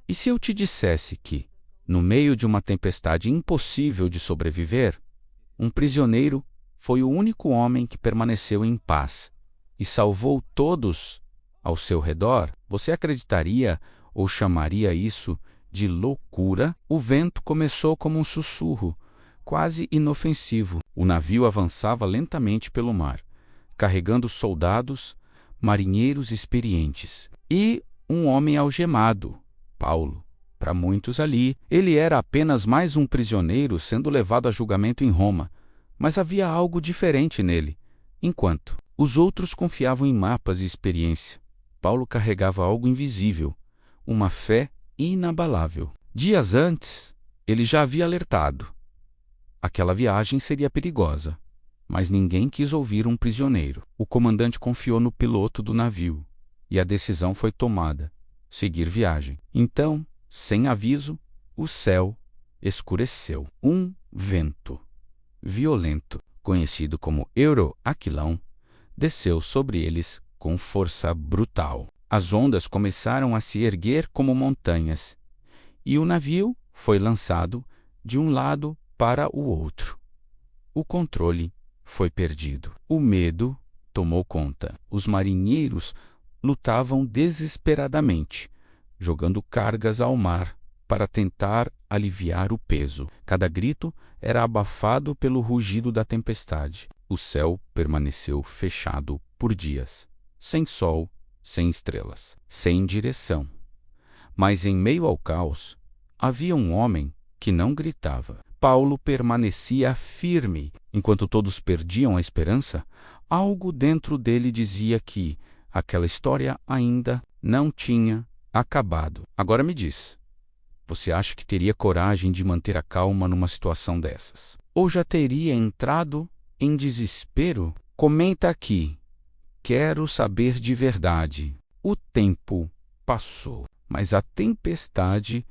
E se eu te dissesse que, no meio de uma tempestade impossível de sobreviver, um prisioneiro foi o único homem que permaneceu em paz e salvou todos ao seu redor, você acreditaria ou chamaria isso de loucura? O vento começou como um sussurro, quase inofensivo. O navio avançava lentamente pelo mar, carregando soldados, marinheiros experientes e um homem algemado, Paulo. Para muitos ali, ele era apenas mais um prisioneiro sendo levado a julgamento em Roma, mas havia algo diferente nele. Enquanto os outros confiavam em mapas e experiência, Paulo carregava algo invisível, uma fé inabalável. Dias antes, ele já havia alertado. Aquela viagem seria perigosa, mas ninguém quis ouvir um prisioneiro. O comandante confiou no piloto do navio, e a decisão foi tomada: seguir viagem. Então, sem aviso, o céu escureceu. Um vento violento, conhecido como Euroaquilão, desceu sobre eles com força brutal. As ondas começaram a se erguer como montanhas, e o navio foi lançado de um lado para o outro. O controle foi perdido. O medo tomou conta. Os marinheiros lutavam desesperadamente, jogando cargas ao mar para tentar aliviar o peso. Cada grito era abafado pelo rugido da tempestade. O céu permaneceu fechado por dias, sem sol, sem estrelas, sem direção. Mas em meio ao caos, havia um homem que não gritava. Paulo permanecia firme. Enquanto todos perdiam a esperança, algo dentro dele dizia que aquela história ainda não tinha acabado. Agora me diz, você acha que teria coragem de manter a calma numa situação dessas? Ou já teria entrado em desespero? Comenta aqui. Quero saber de verdade. O tempo passou, mas a tempestade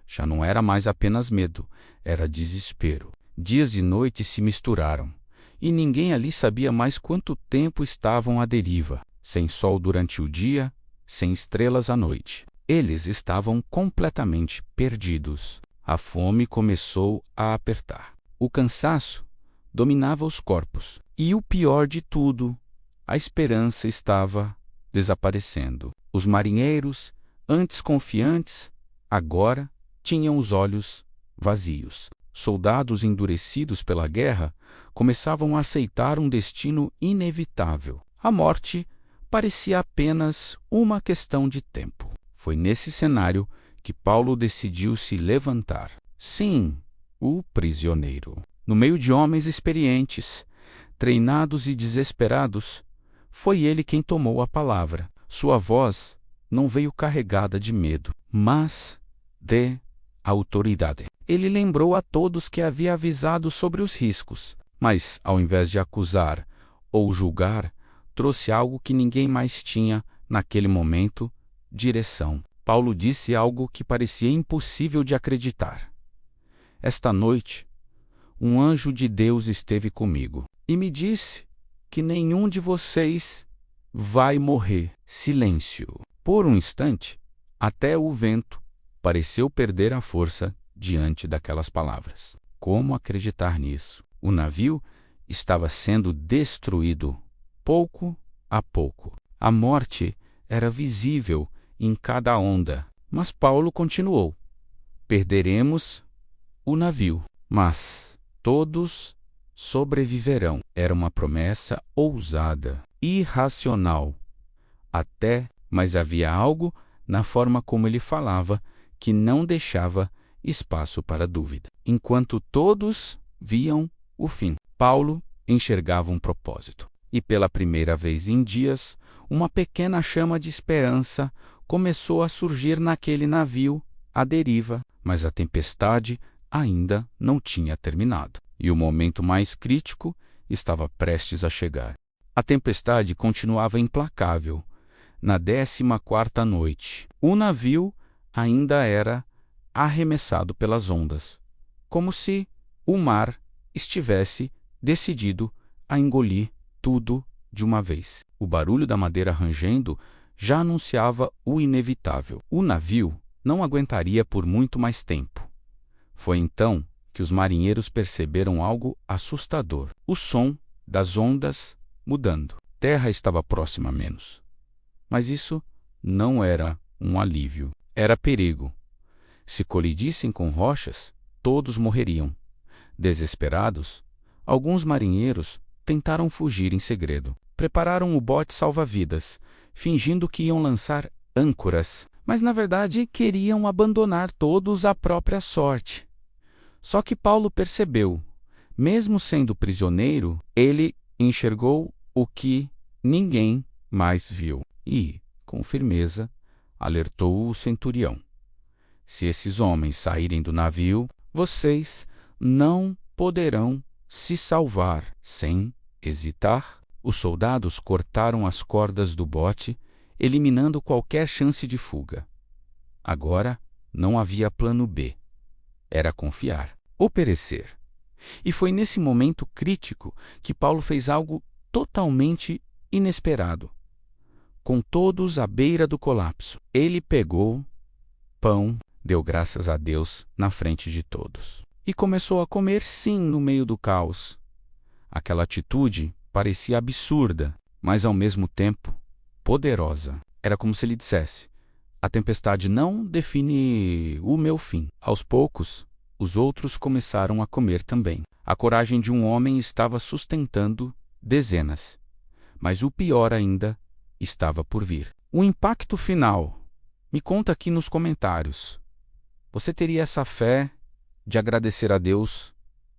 já não era mais apenas medo, era desespero. Dias e noites se misturaram, e ninguém ali sabia mais quanto tempo estavam à deriva, sem sol durante o dia, sem estrelas à noite. Eles estavam completamente perdidos. A fome começou a apertar. O cansaço dominava os corpos. E o pior de tudo, a esperança estava desaparecendo. Os marinheiros, antes confiantes, agora tinham os olhos vazios. Soldados endurecidos pela guerra começavam a aceitar um destino inevitável. A morte parecia apenas uma questão de tempo. Foi nesse cenário que Paulo decidiu se levantar. Sim, o prisioneiro. No meio de homens experientes, treinados e desesperados, foi ele quem tomou a palavra. Sua voz não veio carregada de medo, mas de autoridade. Ele lembrou a todos que havia avisado sobre os riscos, mas, ao invés de acusar ou julgar, trouxe algo que ninguém mais tinha naquele momento: direção. Paulo disse algo que parecia impossível de acreditar. Esta noite, um anjo de Deus esteve comigo e me disse que nenhum de vocês vai morrer. Silêncio. Por um instante, até o vento pareceu perder a força diante daquelas palavras. Como acreditar nisso? O navio estava sendo destruído pouco a pouco. A morte era visível em cada onda. Mas Paulo continuou: perderemos o navio, mas todos sobreviverão. Era uma promessa ousada, irracional, mas havia algo na forma como ele falava que não deixava espaço para dúvida. Enquanto todos viam o fim, Paulo enxergava um propósito. E pela primeira vez em dias, uma pequena chama de esperança começou a surgir naquele navio à deriva, mas a tempestade ainda não tinha terminado, e o momento mais crítico estava prestes a chegar. A tempestade continuava implacável. Na 14ª noite, o navio ainda era arremessado pelas ondas, como se o mar estivesse decidido a engolir tudo de uma vez. O barulho da madeira rangendo já anunciava o inevitável. O navio não aguentaria por muito mais tempo. Foi então que os marinheiros perceberam algo assustador: o som das ondas mudando. A terra estava próxima a menos. Mas isso não era um alívio, era perigo. Se colidissem com rochas, todos morreriam. Desesperados, alguns marinheiros tentaram fugir em segredo. Prepararam o bote salva-vidas, fingindo que iam lançar âncoras, mas na verdade queriam abandonar todos à própria sorte. Só que Paulo percebeu, mesmo sendo prisioneiro, ele enxergou o que ninguém mais viu e, com firmeza, alertou o centurião: se esses homens saírem do navio, vocês não poderão se salvar. Sem hesitar, os soldados cortaram as cordas do bote, eliminando qualquer chance de fuga. Agora não havia plano B. Era confiar ou perecer. E foi nesse momento crítico que Paulo fez algo totalmente inesperado. Com todos à beira do colapso, ele pegou pão, deu graças a Deus na frente de todos e começou a comer, sim, no meio do caos. Aquela atitude parecia absurda, mas ao mesmo tempo poderosa. Era como se ele dissesse: a tempestade não define o meu fim. Aos poucos, os outros começaram a comer também. A coragem de um homem estava sustentando dezenas, mas o pior ainda estava por vir. O impacto final. Me conta aqui nos comentários. Você teria essa fé de agradecer a Deus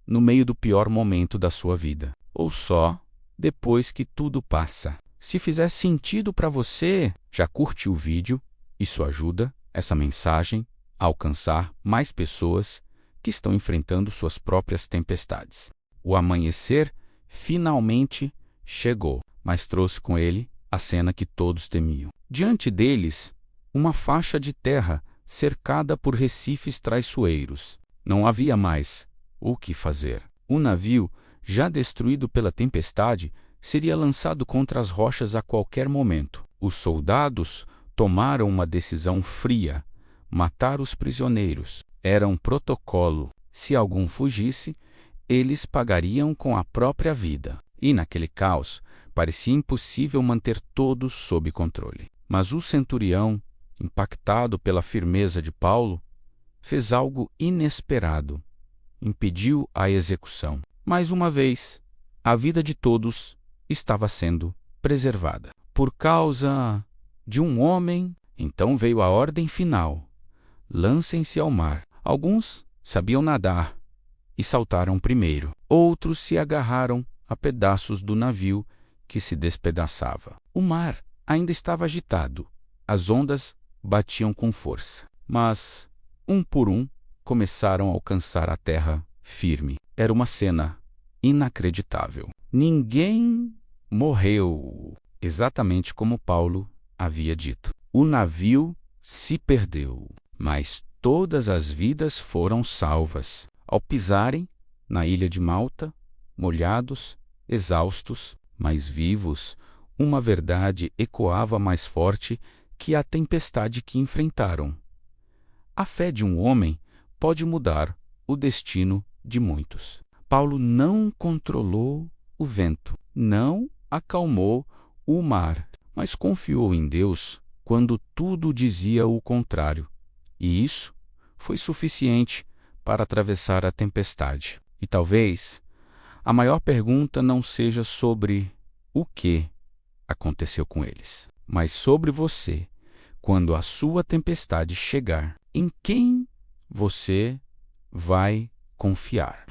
no meio do pior momento da sua vida? Ou só depois que tudo passa? Se fizer sentido para você, já curte o vídeo? Isso ajuda essa mensagem a alcançar mais pessoas que estão enfrentando suas próprias tempestades. O amanhecer finalmente chegou, mas trouxe com ele a cena que todos temiam. Diante deles, uma faixa de terra cercada por recifes traiçoeiros. Não havia mais o que fazer. O navio, já destruído pela tempestade, seria lançado contra as rochas a qualquer momento. Os soldados tomaram uma decisão fria: matar os prisioneiros. Era um protocolo. Se algum fugisse, eles pagariam com a própria vida. E naquele caos, parecia impossível manter todos sob controle. Mas o centurião, impactado pela firmeza de Paulo, fez algo inesperado: impediu a execução. Mais uma vez, a vida de todos estava sendo preservada. Por causa de um homem, então veio a ordem final: lancem-se ao mar. Alguns sabiam nadar e saltaram primeiro. Outros se agarraram a pedaços do navio que se despedaçava. O mar ainda estava agitado. As ondas batiam com força. Mas, um por um, começaram a alcançar a terra firme. Era uma cena inacreditável. Ninguém morreu, exatamente como Paulo havia dito. O navio se perdeu, mas todas as vidas foram salvas. Ao pisarem na ilha de Malta, molhados, exaustos, mas vivos, uma verdade ecoava mais forte que a tempestade que enfrentaram: a fé de um homem pode mudar o destino de muitos. Paulo não controlou o vento, não acalmou o mar, mas confiou em Deus quando tudo dizia o contrário. E isso foi suficiente para atravessar a tempestade. E talvez a maior pergunta não seja sobre o que aconteceu com eles, mas sobre você. Quando a sua tempestade chegar, em quem você vai confiar?